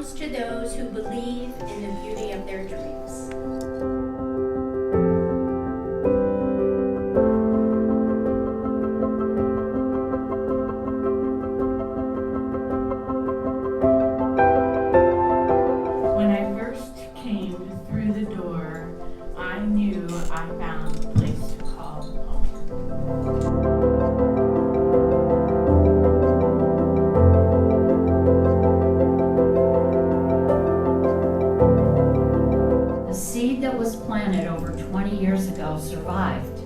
belongs to those who believe in the beauty of their dreams. When I first came through the door, I knew I found a place to call home. The seed that was planted over 20 years ago survived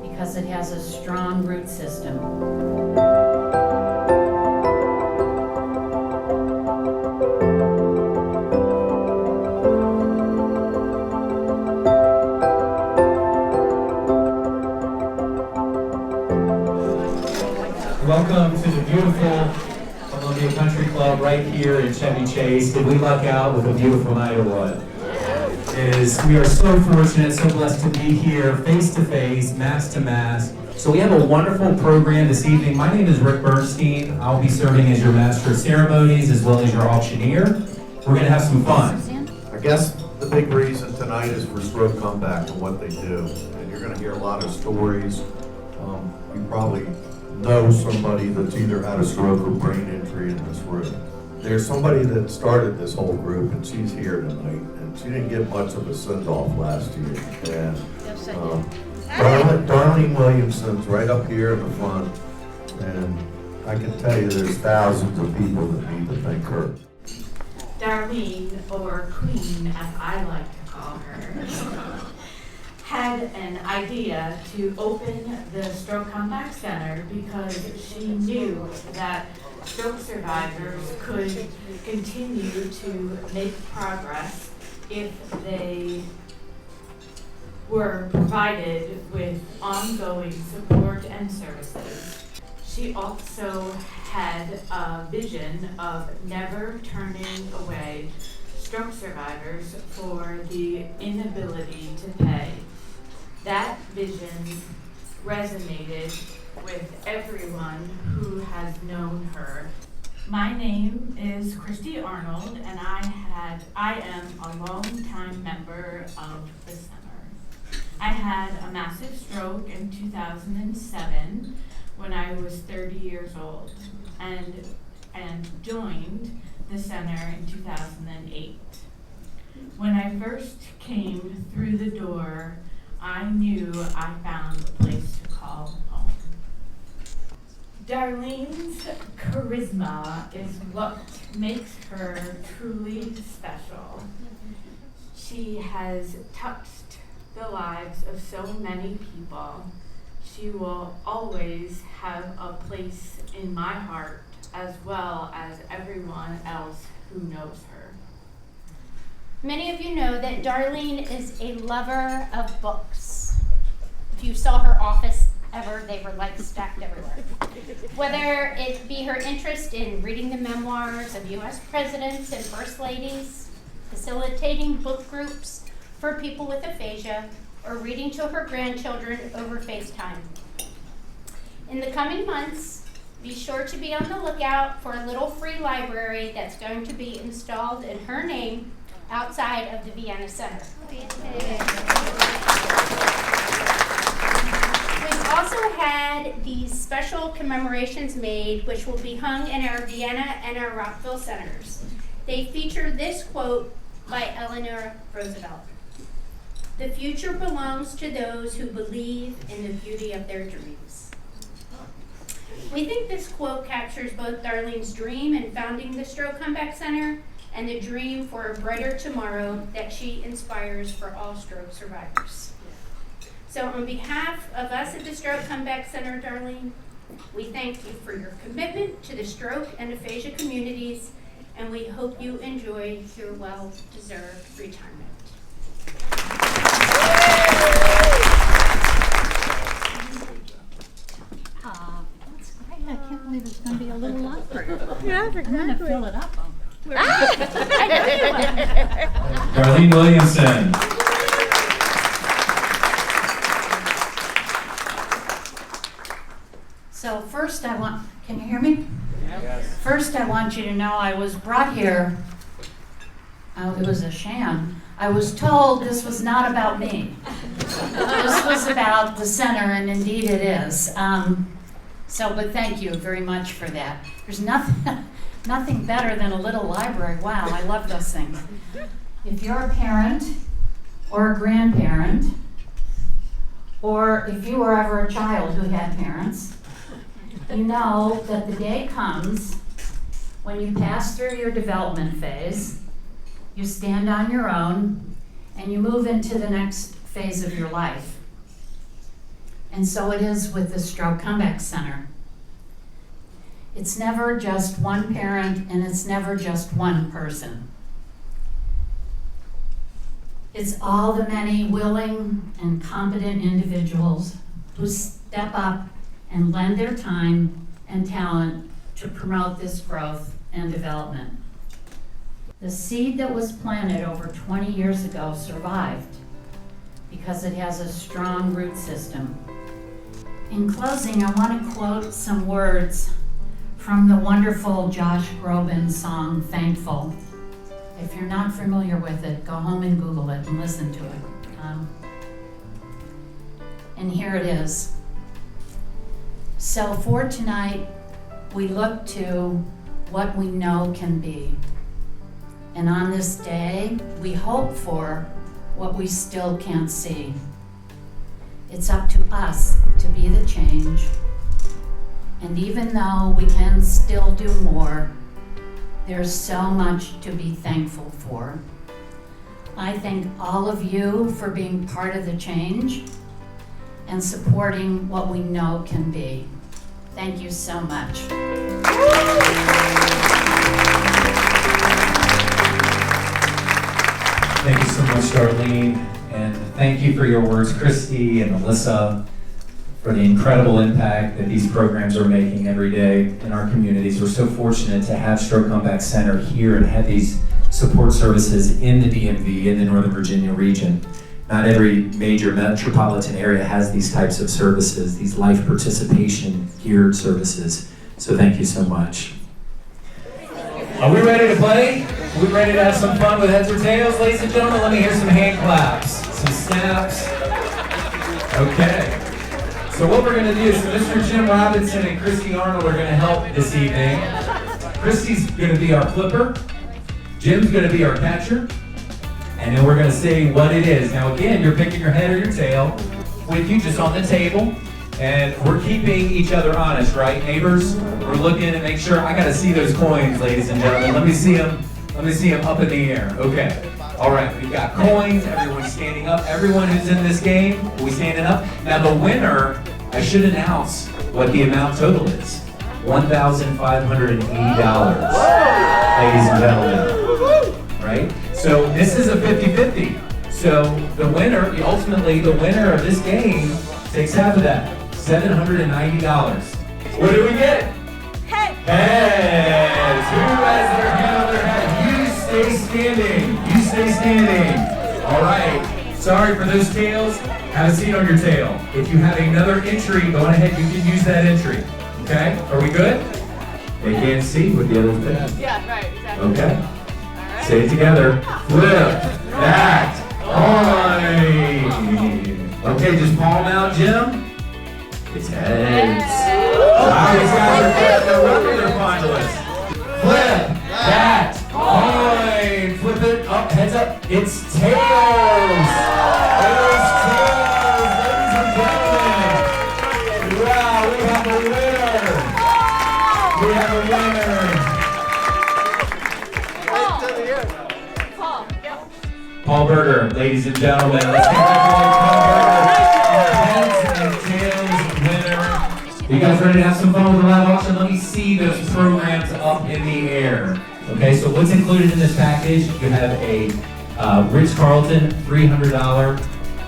because it has a strong root system. Welcome to the beautiful Columbia Country Club right here in Chevy Chase. Did we luck out with a beautiful night or what? We are so fortunate, so blessed to be here face to face, mask to mask. So we have a wonderful program this evening. My name is Rick Bernstein. I'll be serving as your Master of Ceremonies as well as your auctioneer. We're going to have some fun. I guess the big reason tonight is for Stroke Comeback and what they do. And you're going to hear a lot of stories. You probably know somebody that's either had a stroke or brain injury in this room. There's somebody that started this whole group, and she's here tonight, and she didn't get much of a send-off last year. And Darlene Williamson's right up here in the front, and I can tell you there's thousands of people that need to thank her. Darlene, or Queen as I like to call her, had an idea to open the Stroke Comeback Center because she knew that stroke survivors could continue to make progress if they were provided with ongoing support and services. She also had a vision of never turning away stroke survivors for the inability to pay. That vision resonated with everyone who has known her. My name is Christy Arnold, and I am a long-time member of the center. I had a massive stroke in 2007 when I was 30 years old, and joined the center in 2008. When I first came through the door, I knew I found a place to call home. Darlene's charisma is what makes her truly special. She has touched the lives of so many people. She will always have a place in my heart as well as everyone else who knows her. Many of you know that Darlene is a lover of books. If you saw her office ever, they were like stacked everywhere. Whether it be her interest in reading the memoirs of U.S. presidents and first ladies, facilitating book groups for people with aphasia, or reading to her grandchildren over FaceTime. In the coming months, be sure to be on the lookout for a little free library that's going to be installed in her name outside of the Vienna Center. We've also had these special commemorations made, which will be hung in our Vienna and our Rockville centers. They feature this quote by Eleanor Roosevelt: "The future belongs to those who believe in the beauty of their dreams." We think this quote captures both Darlene's dream in founding the Stroke Comeback Center and the dream for a brighter tomorrow that she inspires for all stroke survivors. So on behalf of us at the Stroke Comeback Center, Darlene, we thank you for your commitment to the stroke and aphasia communities, and we hope you enjoy your well-deserved retirement. That's great. I can't believe it's going to be a little longer. Yes, exactly. I'm going to fill it up. Darlene Williamson. So first can you hear me? Yes. First I want you to know I was brought here it was a sham. I was told this was not about me. This was about the center, and indeed it is. But thank you very much for that. There's nothing better than a little library. Wow, I love those things. If you're a parent or a grandparent, or if you were ever a child who had parents, you know that the day comes when you pass through your development phase, you stand on your own, and you move into the next phase of your life. And so it is with the Stroke Comeback Center. It's never just one parent, and it's never just one person. It's all the many willing and competent individuals who step up and lend their time and talent to promote this growth and development. The seed that was planted over 20 years ago survived because it has a strong root system. In closing, I want to quote some words from the wonderful Josh Groban's song, Thankful. If you're not familiar with it, go home and Google it and listen to it. And here it is. So for tonight, we look to what we know can be. And on this day, we hope for what we still can't see. It's up to us to be the change. And even though we can still do more, there's so much to be thankful for. I thank all of you for being part of the change and supporting what we know can be. Thank you so much. Thank you so much, Darlene, and thank you for your words, Christy and Melissa, for the incredible impact that these programs are making every day in our communities. We're so fortunate to have Stroke Comeback Center here and have these support services in the DMV, in the Northern Virginia region. Not every major metropolitan area has these types of services, these life participation geared services. So thank you so much. Are we ready to play? Are we ready to have some fun with heads or tails? Ladies and gentlemen, let me hear some hand claps, some snaps. Okay. So what we're going to do is Mr. Jim Robinson and Christy Arnold are going to help this evening. Christy's going to be our flipper. Jim's going to be our catcher. And then we're going to say what it is. Now again, you're picking your head or your tail with you just on the table. And we're keeping each other honest, right, neighbors? We're looking to make sure. I got to see those coins, ladies and gentlemen. Let me see them. Let me see them up in the air. Okay. All right, we've got coins. Everyone's standing up. Everyone who's in this game, are we standing up? Now the winner, I should announce what the amount total is. $1,580, ladies and gentlemen. Right? So this is a 50-50. So the winner, ultimately the winner of this game takes half of that. $790. What do we get? Heads. Who has their hand on their head? You stay standing. You stay standing. All right. Sorry for those tails. Have a seat on your tail. If you have another entry, go on ahead. You can use that entry. Okay? Are we good? They can't see with the other thing. Yeah, right. Exactly. Okay. All right. Say it together. Flip that coin. Okay, just palm out, Jim. It's heads. Wow, these guys are regular finalists. Flip that coin. Flip it up, heads up. It's tails. It's tails, ladies and gentlemen. Wow, we have a winner. We have a winner. Paul, go. Paul Berger, ladies and gentlemen. Let's congratulate Paul Berger, our heads and tails winner. You guys ready to have some fun with the live auction? Let me see those programs up in the air. Okay, so what's included in this package? You have a Ritz-Carlton $300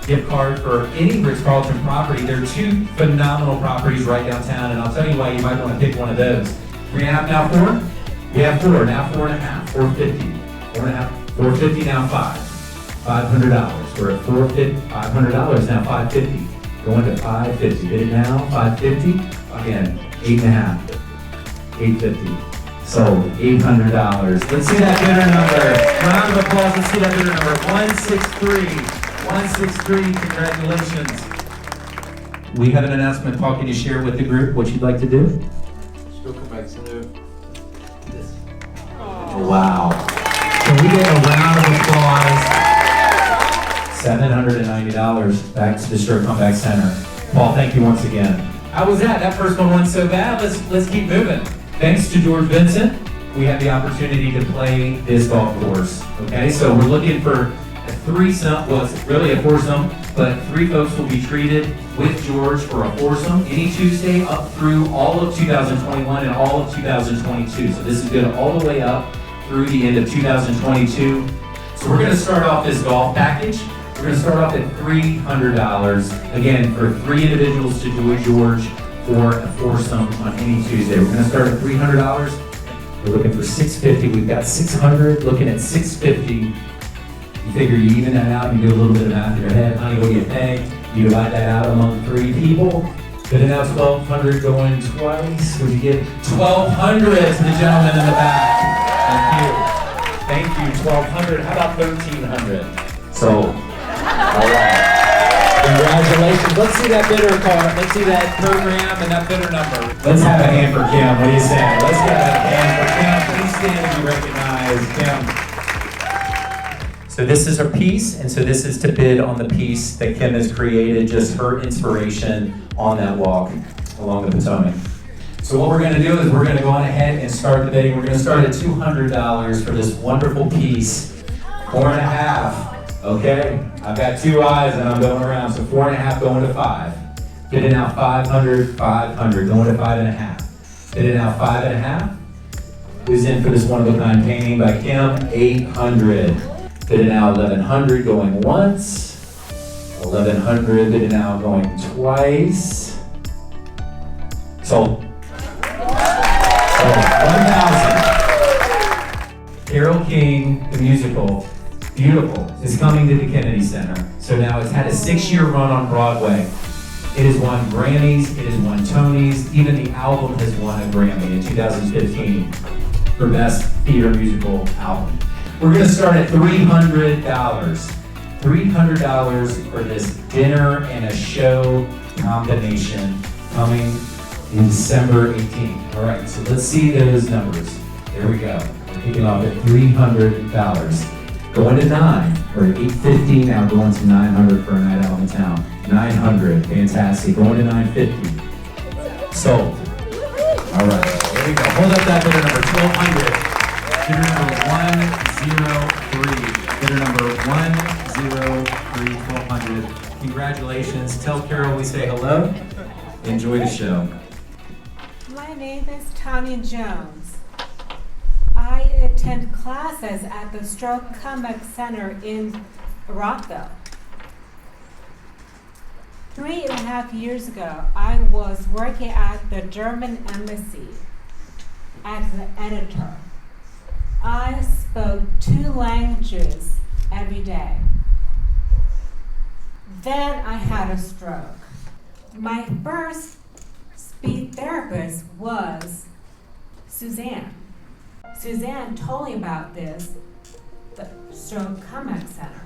gift card for any Ritz-Carlton property. There are two phenomenal properties right downtown, and I'll tell you why you might want to pick one of those. 3.5 now 4? We have 4, now 4.5, 450. 4.5, 450 now 5. $500. We're at $450, $500 now 550. Going to 550. Bid it now, 550. Again, 8.5, 850. So $800. Let's see that bidder number. Round of applause. Let's see that bidder number. 163. 163. Congratulations. We have an announcement. Paul, can you share with the group what you'd like to do? Still come back to this. Wow. Can we get a round of applause? $790 back to the Stroke Comeback Center. Paul, thank you once again. How was that? That first one wasn't so bad. Let's keep moving. Thanks to George Vincent, we have the opportunity to play this golf course. Okay, so we're looking for a threesome. Well, it's really a foursome, but 3 folks will be treated with George for a foursome any Tuesday up through all of 2021 and all of 2022. So this is good all the way up through the end of 2022. So we're going to start off this golf package. We're going to start off at $300, again, for 3 individuals to do with George for a foursome on any Tuesday. We're going to start at $300. We're looking for $650. We've got $600, looking at $650. You figure you even that out, you do a little bit of math in your head. Honey, what do you pay? You divide that out among 3 people. But now $1,200 going twice. Would you get $1,200 to the gentleman in the back? Thank you. Thank you, $1,200. How about $1,300? So, all right. Congratulations. Let's see that bidder card. Let's see that program and that bidder number. Let's have a hand for Kim. What do you say? Let's get a hand for Kim. Please stand and be recognized. Kim. So this is her piece, and so this is to bid on the piece that Kim has created, just her inspiration on that walk along the Potomac. So what we're going to do is we're going to go on ahead and start the bidding. We're going to start at $200 for this wonderful piece. 4.5. Okay, I've got 2 eyes and I'm going around, so 4.5 going to 5. Bidding out 500, 500, going to 5.5. Bidding out 5.5. Who's in for this one-of-a-kind painting by Kim? 800. Bidding out 1,100, going once. 1,100, bidding out going twice. Sold. 1,000. Carole King, the musical, Beautiful, is coming to the Kennedy Center. So now it's had a 6-year run on Broadway. It has won Grammys, it has won Tonys, even the album has won a Grammy in 2015 for Best Theater Musical Album. We're gonna start at $300. $300 for this dinner and a show combination coming in December 18th. All right, so let's see those numbers. There we go. We're kicking off at $300. Going to 9, or 850, now going to 900 for a night out in town. 900, fantastic. Going to 950. Sold. All right, there we go. Hold up that bidder number 1,200. Bidder number 103. Bidder number 103, 1,200. Congratulations. Tell Carol we say hello. Enjoy the show. My name is Tanya Jones. I attend classes at the Stroke Comeback Center in Rockville. 3.5 years ago, I was working at the German embassy as the editor. I spoke 2 languages every day. Then I had a stroke. My first speech therapist was Suzanne. Suzanne told me about this, the Stroke Comeback Center.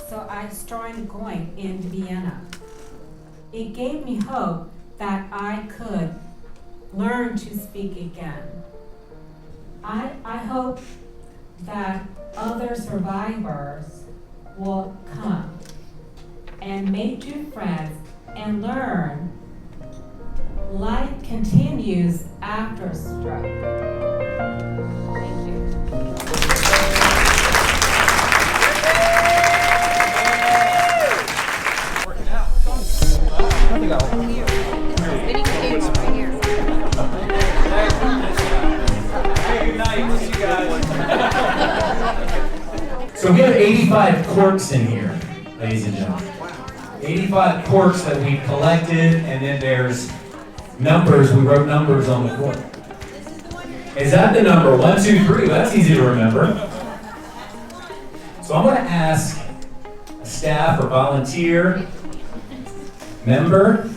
So I started going into Vienna. It gave me hope that I could learn to speak again. I hope that other survivors will come and make new friends and learn life continues after a stroke. Thank you. So we have 85 corks in here, ladies and gentlemen. 85 corks that we collected, and then there's numbers. We wrote numbers on the cork. Is that the number? 1, 2, 3. Well, that's easy to remember. So I'm going to ask a staff or volunteer member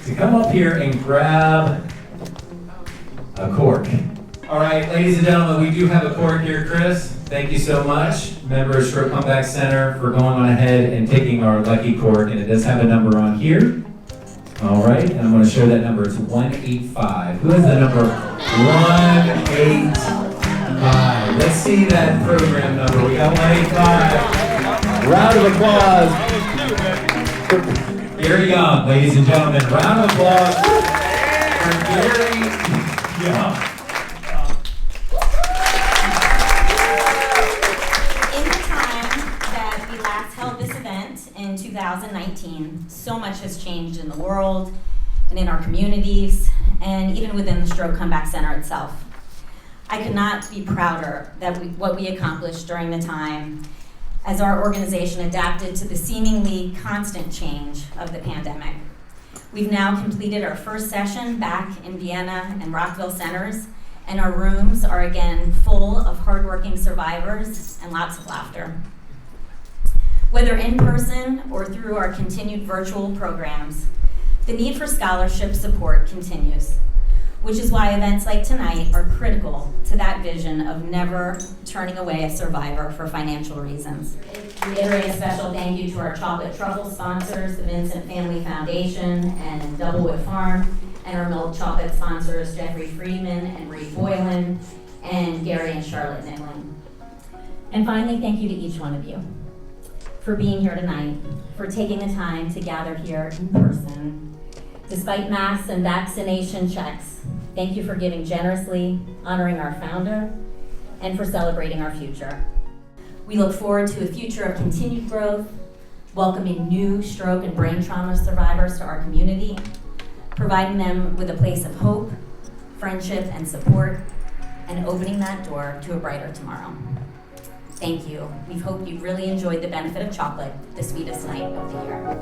to come up here and grab a cork. All right, ladies and gentlemen, we do have a cork here, Chris. Thank you so much, member of Stroke Comeback Center, for going on ahead and taking our lucky cork, and it does have a number on here. All right, and I'm going to show that number. It's 185. Who has the number 185? Let's see that program number. We got 185. Round of applause for Gary Young, ladies and gentlemen. Round of applause for Gary Young. In 2019, so much has changed in the world and in our communities and even within the Stroke Comeback Center itself. I could not be prouder that what we accomplished during the time as our organization adapted to the seemingly constant change of the pandemic. We've now completed our first session back in Vienna and Rockville centers, and our rooms are again full of hardworking survivors and lots of laughter. Whether in person or through our continued virtual programs, the need for scholarship support continues, which is why events like tonight are critical to that vision of never turning away a survivor for financial reasons. Reiterate a special thank you to our chocolate truffle sponsors, the Vincent Family Foundation and Doublewood Farm, and our milk chocolate sponsors, Jeffrey Friedman and Reed Boylan, and Gary and Charlotte Niblin. And finally, thank you to each one of you for being here tonight, for taking the time to gather here in person. Despite masks and vaccination checks, thank you for giving generously, honoring our founder, and for celebrating our future. We look forward to a future of continued growth, welcoming new stroke and brain trauma survivors to our community, providing them with a place of hope, friendship, and support, and opening that door to a brighter tomorrow. Thank you. We hope you really enjoyed the benefit of chocolate, the sweetest night of the year.